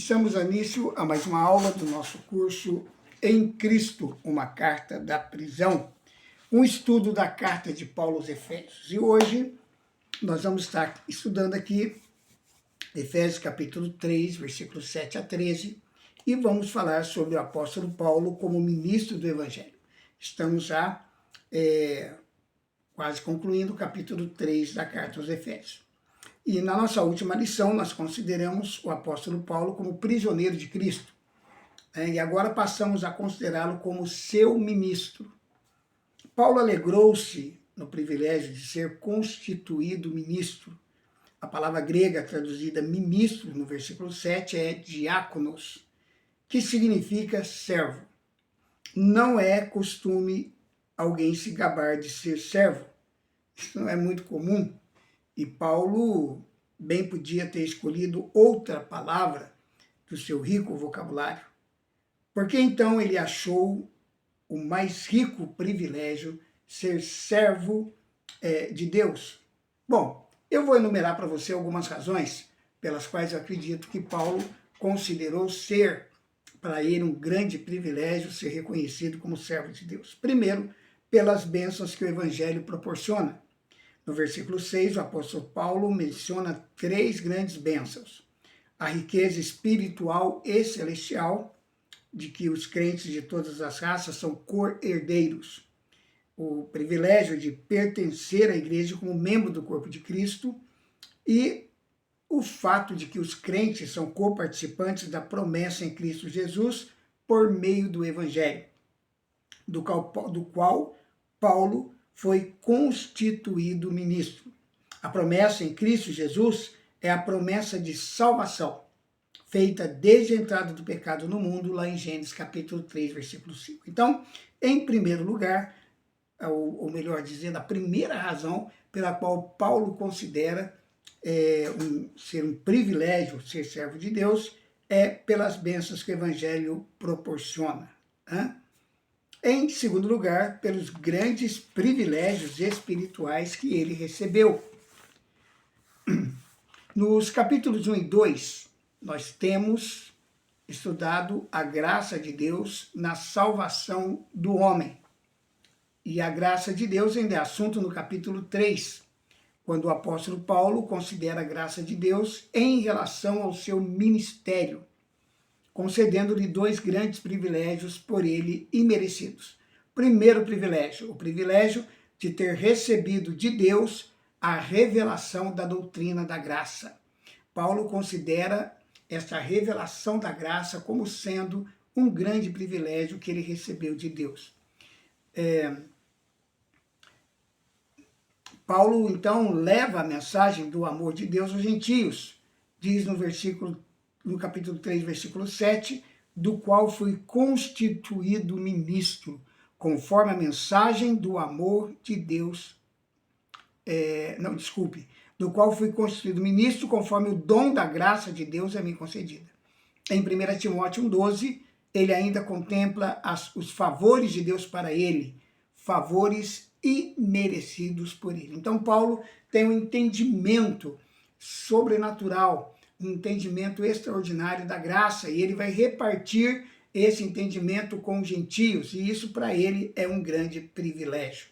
Estamos a início a mais uma aula do nosso curso Em Cristo, uma carta da prisão, um estudo da carta de Paulo aos Efésios. E hoje nós vamos estar estudando aqui Efésios capítulo 3, versículos 7 a 13, e vamos falar sobre o apóstolo Paulo como ministro do Evangelho. Estamos já quase concluindo o capítulo 3 da carta aos Efésios. E na nossa última lição, nós consideramos o apóstolo Paulo como prisioneiro de Cristo. E agora passamos a considerá-lo como seu ministro. Paulo alegrou-se no privilégio de ser constituído ministro. A palavra grega traduzida ministro, no versículo 7, é diáconos, que significa servo. Não é costume alguém se gabar de ser servo. Isso não é muito comum. E Paulo bem podia ter escolhido outra palavra do seu rico vocabulário. Porque então ele achou o mais rico privilégio ser servo de Deus? Bom, eu vou enumerar para você algumas razões pelas quais eu acredito que Paulo considerou ser para ele um grande privilégio ser reconhecido como servo de Deus. Primeiro, pelas bênçãos que o Evangelho proporciona. No versículo 6, o apóstolo Paulo menciona 3 grandes bênçãos. A riqueza espiritual e celestial, de que os crentes de todas as raças são co-herdeiros. O privilégio de pertencer à igreja como membro do corpo de Cristo e o fato de que os crentes são co-participantes da promessa em Cristo Jesus por meio do Evangelho, do qual Paulo foi constituído ministro. A promessa em Cristo Jesus é a promessa de salvação, feita desde a entrada do pecado no mundo, lá em Gênesis capítulo 3, versículo 5. Então, em primeiro lugar, ou melhor dizendo, a primeira razão pela qual Paulo considera ser um privilégio ser servo de Deus é pelas bênçãos que o Evangelho proporciona. Em segundo lugar, pelos grandes privilégios espirituais que ele recebeu. Nos capítulos 1 e 2, nós temos estudado a graça de Deus na salvação do homem. E a graça de Deus ainda é assunto no capítulo 3, quando o apóstolo Paulo considera a graça de Deus em relação ao seu ministério, concedendo-lhe 2 grandes privilégios por ele imerecidos. Primeiro privilégio, o privilégio de ter recebido de Deus a revelação da doutrina da graça. Paulo considera essa revelação da graça como sendo um grande privilégio que ele recebeu de Deus. Paulo, então, leva a mensagem do amor de Deus aos gentios. Diz no capítulo 3, versículo 7, do qual fui constituído ministro, conforme a mensagem do amor de Deus. Do qual fui constituído ministro, conforme o dom da graça de Deus é me concedida. Em 1 Timóteo 1,12, ele ainda contempla os favores de Deus para ele, favores imerecidos por ele. Então, Paulo tem um entendimento sobrenatural, um entendimento extraordinário da graça, e ele vai repartir esse entendimento com os gentios, e isso para ele é um grande privilégio.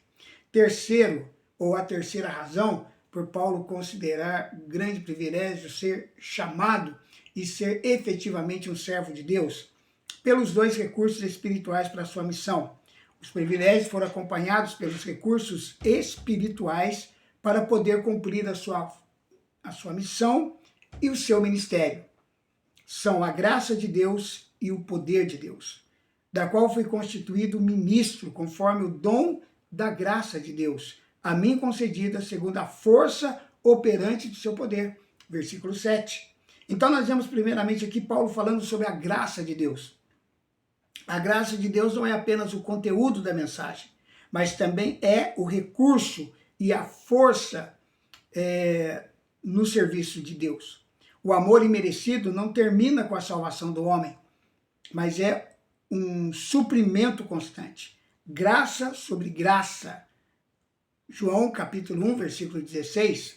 Terceiro, ou a terceira razão, por Paulo considerar grande privilégio ser chamado e ser efetivamente um servo de Deus, pelos 2 recursos espirituais para a sua missão. Os privilégios foram acompanhados pelos recursos espirituais para poder cumprir a sua missão e o seu ministério. São a graça de Deus e o poder de Deus, da qual fui constituído ministro, conforme o dom da graça de Deus, a mim concedida segundo a força operante do seu poder. Versículo 7. Então nós vemos primeiramente aqui Paulo falando sobre a graça de Deus. A graça de Deus não é apenas o conteúdo da mensagem, mas também é o recurso e a força no serviço de Deus. O amor imerecido não termina com a salvação do homem, mas é um suprimento constante. Graça sobre graça. João capítulo 1, versículo 16,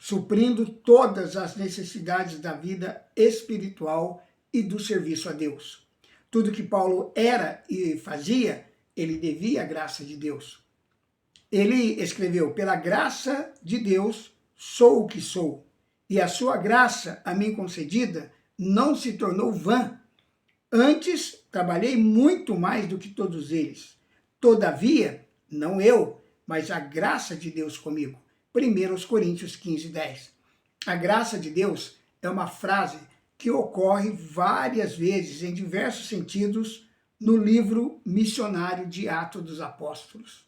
suprindo todas as necessidades da vida espiritual e do serviço a Deus. Tudo que Paulo era e fazia, ele devia à graça de Deus. Ele escreveu: pela graça de Deus sou o que sou, e a sua graça a mim concedida não se tornou vã. Antes trabalhei muito mais do que todos eles. Todavia, não eu, mas a graça de Deus comigo. 1 Coríntios 15, 10. A graça de Deus é uma frase que ocorre várias vezes, em diversos sentidos, no livro missionário de Atos dos Apóstolos.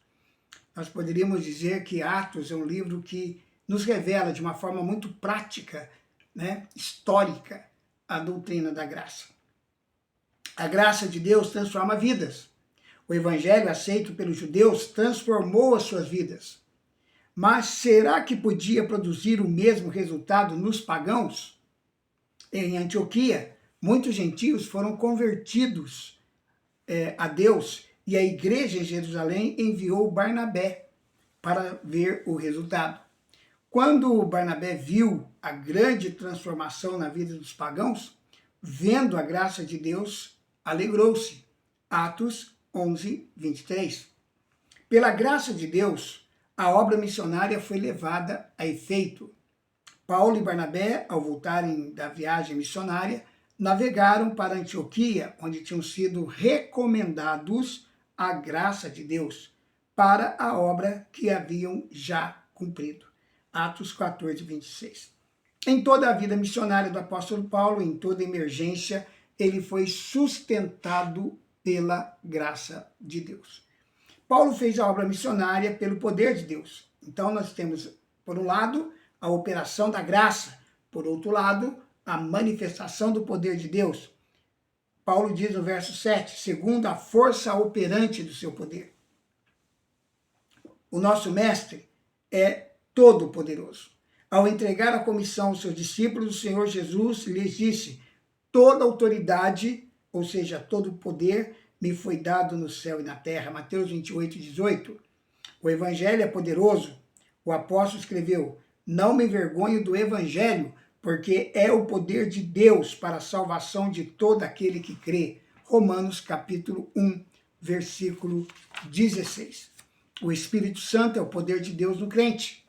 Nós poderíamos dizer que Atos é um livro que nos revela de uma forma muito prática, histórica, a doutrina da graça. A graça de Deus transforma vidas. O evangelho aceito pelos judeus transformou as suas vidas. Mas será que podia produzir o mesmo resultado nos pagãos? Em Antioquia, muitos gentios foram convertidos a Deus, e a igreja em Jerusalém enviou Barnabé para ver o resultado. Quando Barnabé viu a grande transformação na vida dos pagãos, vendo a graça de Deus, alegrou-se. Atos 11, 23. Pela graça de Deus, a obra missionária foi levada a efeito. Paulo e Barnabé, ao voltarem da viagem missionária, navegaram para Antioquia, onde tinham sido recomendados à graça de Deus para a obra que haviam já cumprido. Atos 14, 26. Em toda a vida missionária do apóstolo Paulo, em toda emergência, ele foi sustentado pela graça de Deus. Paulo fez a obra missionária pelo poder de Deus. Então nós temos, por um lado, a operação da graça, por outro lado, a manifestação do poder de Deus. Paulo diz no verso 7, segundo a força operante do seu poder. O nosso mestre é todo-poderoso. Ao entregar a comissão aos seus discípulos, o Senhor Jesus lhes disse: toda autoridade, ou seja, todo poder, me foi dado no céu e na terra. Mateus 28, 18. O evangelho é poderoso. O apóstolo escreveu: não me envergonho do evangelho, porque é o poder de Deus para a salvação de todo aquele que crê. Romanos capítulo 1, versículo 16. O Espírito Santo é o poder de Deus no crente.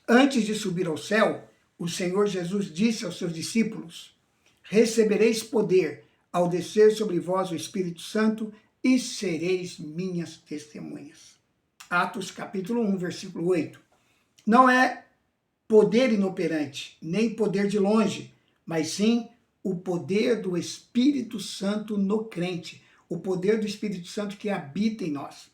Antes de subir ao céu, o Senhor Jesus disse aos seus discípulos: recebereis poder ao descer sobre vós o Espírito Santo e sereis minhas testemunhas. Atos capítulo 1, versículo 8. Não é poder inoperante, nem poder de longe, mas sim o poder do Espírito Santo no crente, o poder do Espírito Santo que habita em nós.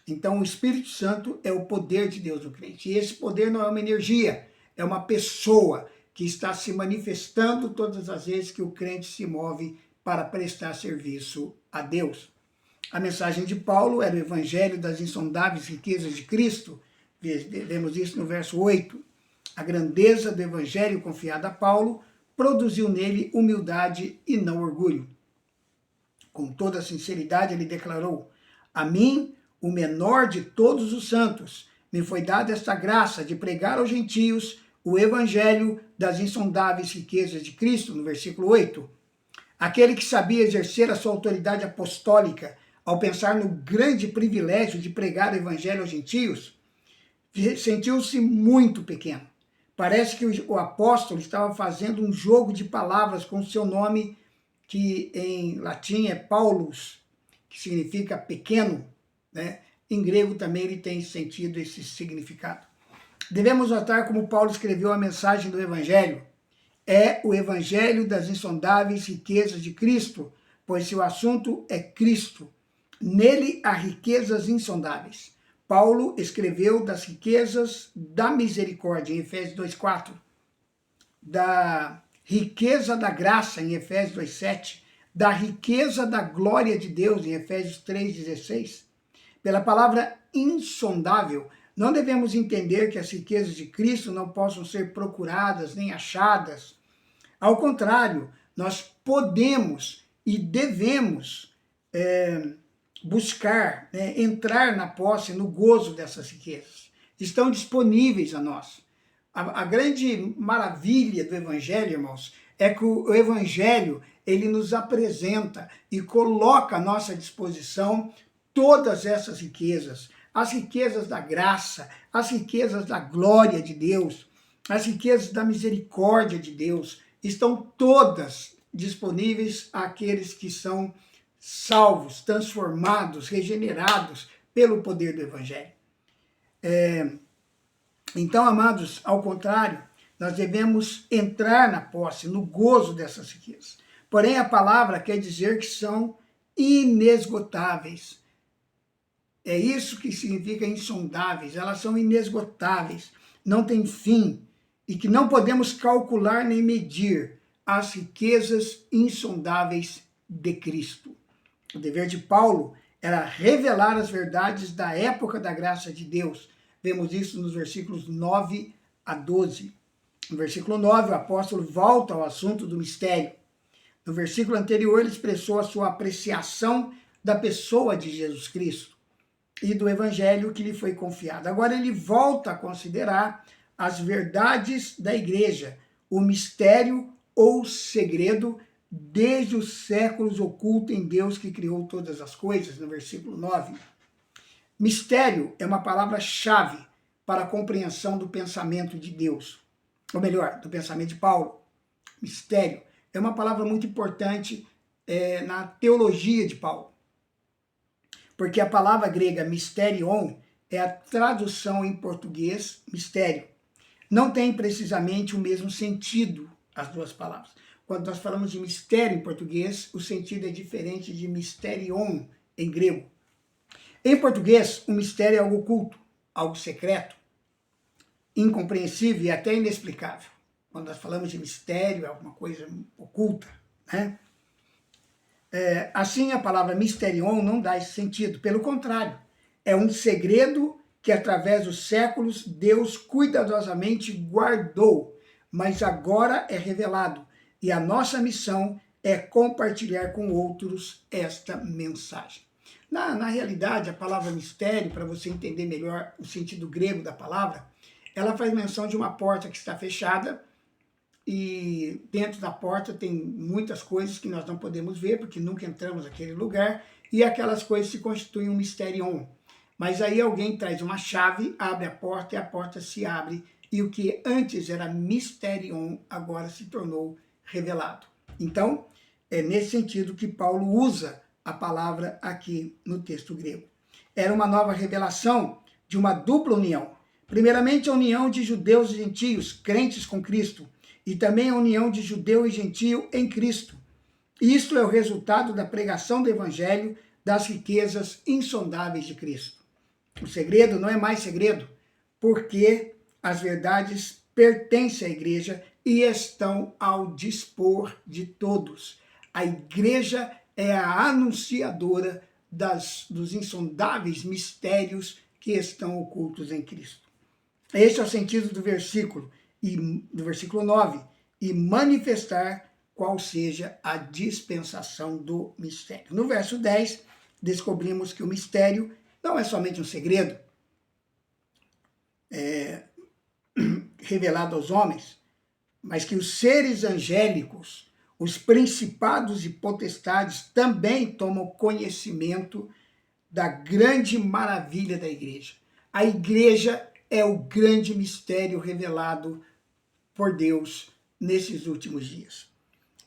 Então, o Espírito Santo é o poder de Deus no crente. E esse poder não é uma energia, é uma pessoa que está se manifestando todas as vezes que o crente se move para prestar serviço a Deus. A mensagem de Paulo era o evangelho das insondáveis riquezas de Cristo. Vemos isso no verso 8. A grandeza do evangelho confiado a Paulo produziu nele humildade e não orgulho. Com toda sinceridade ele declarou: a mim, o menor de todos os santos, me foi dada esta graça de pregar aos gentios o evangelho das insondáveis riquezas de Cristo, no versículo 8. Aquele que sabia exercer a sua autoridade apostólica ao pensar no grande privilégio de pregar o evangelho aos gentios, sentiu-se muito pequeno. Parece que o apóstolo estava fazendo um jogo de palavras com o seu nome, que em latim é Paulus, que significa pequeno, Em grego também ele tem sentido esse significado. Devemos notar como Paulo escreveu a mensagem do evangelho. É o evangelho das insondáveis riquezas de Cristo, pois seu assunto é Cristo. Nele há riquezas insondáveis. Paulo escreveu das riquezas da misericórdia, em Efésios 2,4, da riqueza da graça, em Efésios 2,7, da riqueza da glória de Deus, em Efésios 3,16. Pela palavra insondável, não devemos entender que as riquezas de Cristo não possam ser procuradas nem achadas. Ao contrário, nós podemos e devemos buscar, entrar na posse, no gozo dessas riquezas. Estão disponíveis a nós. A grande maravilha do evangelho, irmãos, é que o evangelho, ele nos apresenta e coloca à nossa disposição todas essas riquezas, as riquezas da graça, as riquezas da glória de Deus, as riquezas da misericórdia de Deus, estão todas disponíveis àqueles que são salvos, transformados, regenerados pelo poder do Evangelho. Então, amados, ao contrário, nós devemos entrar na posse, no gozo dessas riquezas. Porém, a palavra quer dizer que são inesgotáveis. É isso que significa insondáveis. Elas são inesgotáveis, não tem fim, e que não podemos calcular nem medir as riquezas insondáveis de Cristo. O dever de Paulo era revelar as verdades da época da graça de Deus. Vemos isso nos versículos 9 a 12. No versículo 9, o apóstolo volta ao assunto do mistério. No versículo anterior, ele expressou a sua apreciação da pessoa de Jesus Cristo e do evangelho que lhe foi confiado. Agora ele volta a considerar as verdades da igreja, o mistério ou segredo desde os séculos oculto em Deus que criou todas as coisas, no versículo 9. Mistério é uma palavra-chave para a compreensão do pensamento de Deus, ou melhor, do pensamento de Paulo. Mistério é uma palavra muito importante na teologia de Paulo, porque a palavra grega mysterion é a tradução em português mistério. Não tem precisamente o mesmo sentido as duas palavras. Quando nós falamos de mistério em português, o sentido é diferente de mysterion em grego. Em português, o mistério é algo oculto, algo secreto, incompreensível e até inexplicável. Quando nós falamos de mistério, é alguma coisa oculta, né? Assim, a palavra mysterion não dá esse sentido. Pelo contrário, é um segredo que, através dos séculos, Deus cuidadosamente guardou, mas agora é revelado. E a nossa missão é compartilhar com outros esta mensagem. Na realidade, a palavra mistério, para você entender melhor o sentido grego da palavra, ela faz menção de uma porta que está fechada e dentro da porta tem muitas coisas que nós não podemos ver, porque nunca entramos naquele lugar, e aquelas coisas se constituem um mysterion. Mas aí alguém traz uma chave, abre a porta e a porta se abre, e o que antes era mysterion agora se tornou revelado. Então, é nesse sentido que Paulo usa a palavra aqui no texto grego. Era uma nova revelação de uma dupla união. Primeiramente, a união de judeus e gentios, crentes com Cristo, e também a união de judeu e gentio em Cristo. Isto é o resultado da pregação do Evangelho, das riquezas insondáveis de Cristo. O segredo não é mais segredo, porque as verdades pertencem à igreja e estão ao dispor de todos. A igreja é a anunciadora dos insondáveis mistérios que estão ocultos em Cristo. Este é o sentido do versículo 9, e manifestar qual seja a dispensação do mistério. No verso 10, descobrimos que o mistério não é somente um segredo revelado aos homens, mas que os seres angélicos, os principados e potestades também tomam conhecimento da grande maravilha da igreja. A igreja é o grande mistério revelado por Deus nesses últimos dias.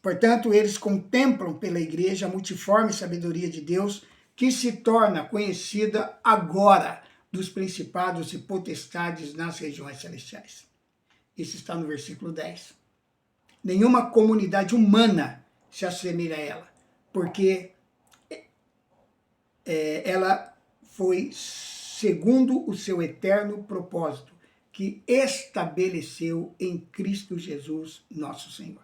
Portanto, eles contemplam pela igreja a multiforme sabedoria de Deus, que se torna conhecida agora dos principados e potestades nas regiões celestiais. Isso está no versículo 10. Nenhuma comunidade humana se assemelha a ela, porque ela foi segundo o seu eterno propósito, que estabeleceu em Cristo Jesus, nosso Senhor.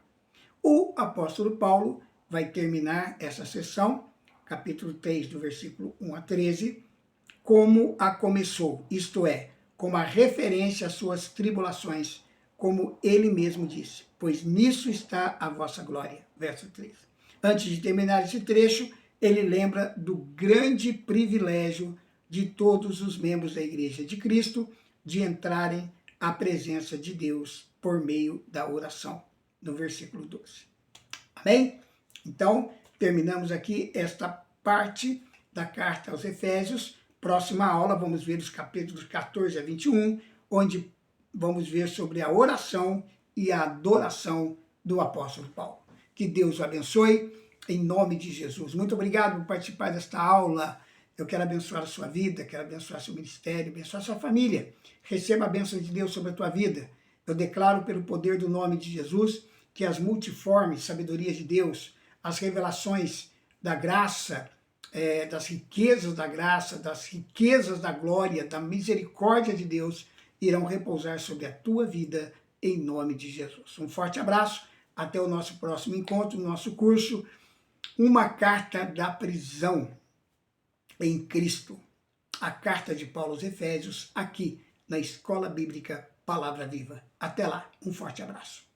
O apóstolo Paulo vai terminar essa sessão, capítulo 3, do versículo 1 a 13, como a começou, isto é, como a referência às suas tribulações, como ele mesmo disse, pois nisso está a vossa glória. Verso 3. Antes de terminar esse trecho, ele lembra do grande privilégio de todos os membros da Igreja de Cristo de entrarem à presença de Deus por meio da oração, no versículo 12. Amém? Então, terminamos aqui esta parte da carta aos Efésios. Próxima aula, vamos ver os capítulos 14 a 21, onde vamos ver sobre a oração e a adoração do apóstolo Paulo. Que Deus o abençoe, em nome de Jesus. Muito obrigado por participar desta aula. Eu quero abençoar a sua vida, quero abençoar seu ministério, abençoar a sua família. Receba a bênção de Deus sobre a tua vida. Eu declaro pelo poder do nome de Jesus que as multiformes sabedorias de Deus, as revelações da graça, das riquezas da graça, das riquezas da glória, da misericórdia de Deus, irão repousar sobre a tua vida, em nome de Jesus. Um forte abraço, até o nosso próximo encontro, no nosso curso, Uma Carta da Prisão em Cristo. A carta de Paulo aos Efésios, aqui na Escola Bíblica Palavra Viva. Até lá, um forte abraço.